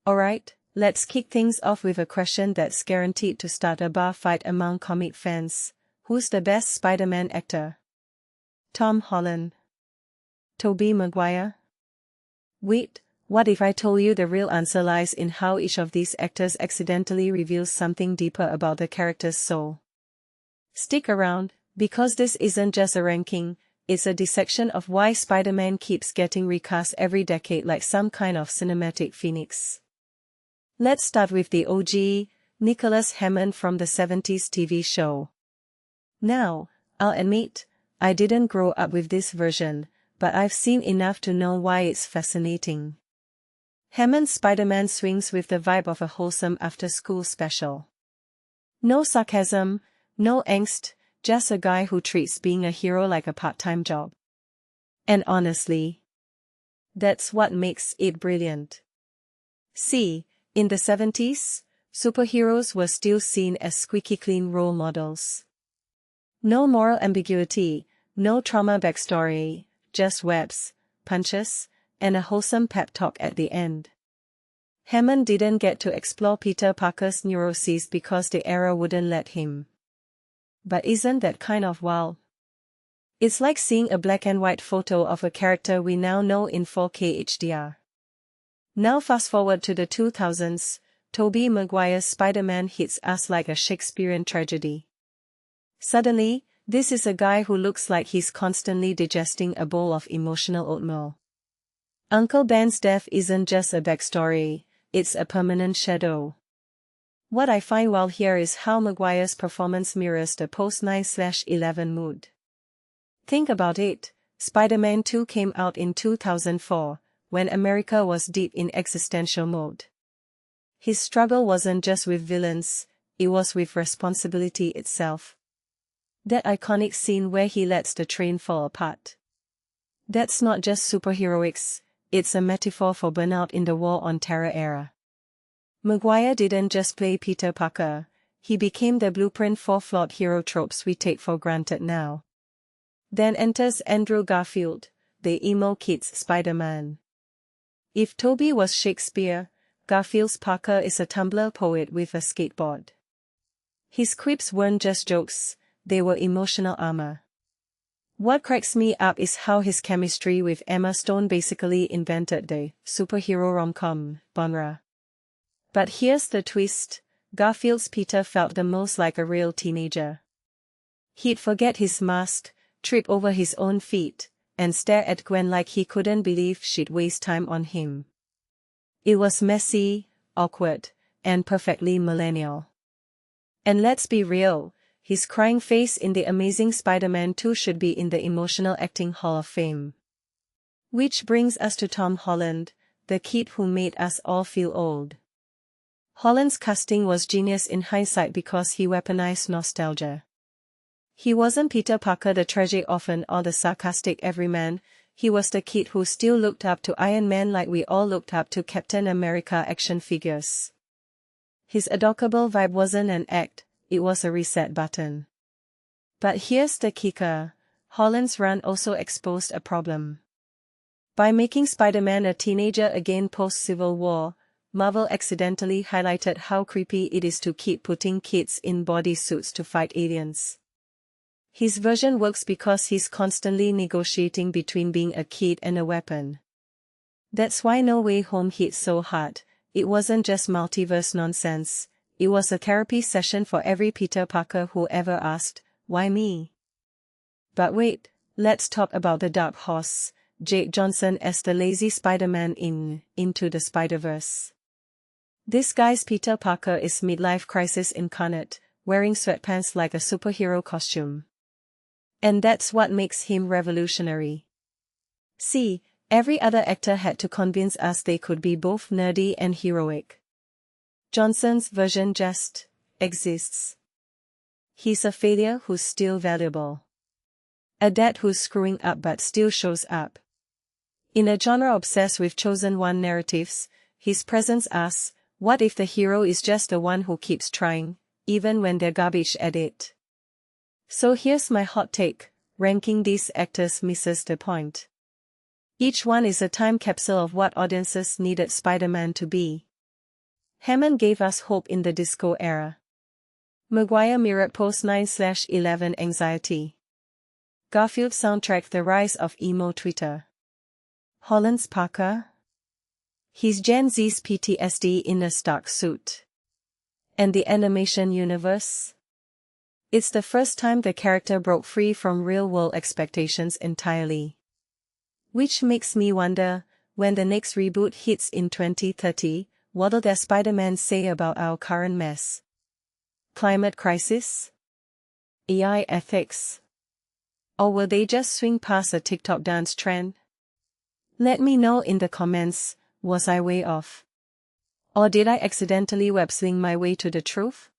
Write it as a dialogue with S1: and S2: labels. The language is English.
S1: Alright, let's kick things off with a question that's guaranteed to start a bar fight among comic fans. Who's the best Spider-Man actor? Tom Holland? Tobey Maguire? Wait, what if I told you the real answer lies in how each of these actors accidentally reveals something deeper about the character's soul? Stick around, because this isn't just a ranking, it's a dissection of why Spider-Man keeps getting recast every decade like some kind of cinematic phoenix. Let's start with the OG, Nicholas Hammond from the 70s TV show. Now, I'll admit, I didn't grow up with this version, but I've seen enough to know why it's fascinating. Hammond's Spider-Man swings with the vibe of a wholesome after-school special. No sarcasm, no angst, just a guy who treats being a hero like a part-time job. And honestly, that's what makes it brilliant. See, in the 70s, superheroes were still seen as squeaky clean role models. No moral ambiguity, no trauma backstory, just webs, punches, and a wholesome pep talk at the end. Hammond didn't get to explore Peter Parker's neuroses because the era wouldn't let him. But isn't that kind of wild? It's like seeing a black and white photo of a character we now know in 4K HDR. Now fast forward to the 2000s, Tobey Maguire's Spider-Man hits us like a Shakespearean tragedy. Suddenly, this is a guy who looks like he's constantly digesting a bowl of emotional oatmeal. Uncle Ben's death isn't just a backstory, it's a permanent shadow. What I find wild here is how Maguire's performance mirrors the post-9/11 mood. Think about it, Spider-Man 2 came out in 2004, when America was deep in existential mode. His struggle wasn't just with villains, it was with responsibility itself. That iconic scene where he lets the train fall apart. That's not just superheroics, it's a metaphor for burnout in the War on Terror era. Maguire didn't just play Peter Parker, he became the blueprint for flawed hero tropes we take for granted now. Then enters Andrew Garfield, the emo kid's Spider-Man. If Tobey was Shakespeare, Garfield's Parker is a Tumblr poet with a skateboard. His quips weren't just jokes, they were emotional armor. What cracks me up is how his chemistry with Emma Stone basically invented the superhero rom-com genre. But here's the twist, Garfield's Peter felt the most like a real teenager. He'd forget his mask, trip over his own feet, and stare at Gwen like he couldn't believe she'd waste time on him. It was messy, awkward, and perfectly millennial. And let's be real, his crying face in The Amazing Spider-Man 2 should be in the Emotional Acting Hall of Fame. Which brings us to Tom Holland, the kid who made us all feel old. Holland's casting was genius in hindsight because he weaponized nostalgia. He wasn't Peter Parker the tragic orphan or the sarcastic everyman, he was the kid who still looked up to Iron Man like we all looked up to Captain America action figures. His adorable vibe wasn't an act, it was a reset button. But here's the kicker, Holland's run also exposed a problem. By making Spider-Man a teenager again post-Civil War, Marvel accidentally highlighted how creepy it is to keep putting kids in bodysuits to fight aliens. His version works because he's constantly negotiating between being a kid and a weapon. That's why No Way Home hit so hard, it wasn't just multiverse nonsense, it was a therapy session for every Peter Parker who ever asked, why me? But wait, let's talk about the dark horse, Jake Johnson as the lazy Spider-Man in Into the Spider-Verse. This guy's Peter Parker is midlife crisis incarnate, wearing sweatpants like a superhero costume. And that's what makes him revolutionary. See, every other actor had to convince us they could be both nerdy and heroic. Johnson's version just exists. He's a failure who's still valuable. A dad who's screwing up but still shows up. In a genre obsessed with chosen one narratives, his presence asks, what if the hero is just the one who keeps trying, even when they're garbage at it? So here's my hot take, ranking these actors misses the point. Each one is a time capsule of what audiences needed Spider-Man to be. Hammond gave us hope in the disco era. Maguire mirrored post-9/11 anxiety. Garfield soundtrack the rise of emo Twitter. Holland's Parker? He's Gen Z's PTSD in a stock suit. And the animation universe? It's the first time the character broke free from real-world expectations entirely. Which makes me wonder, when the next reboot hits in 2030, what'll their Spider-Man say about our current mess? Climate crisis? AI ethics? Or will they just swing past a TikTok dance trend? Let me know in the comments, was I way off? Or did I accidentally web swing my way to the truth?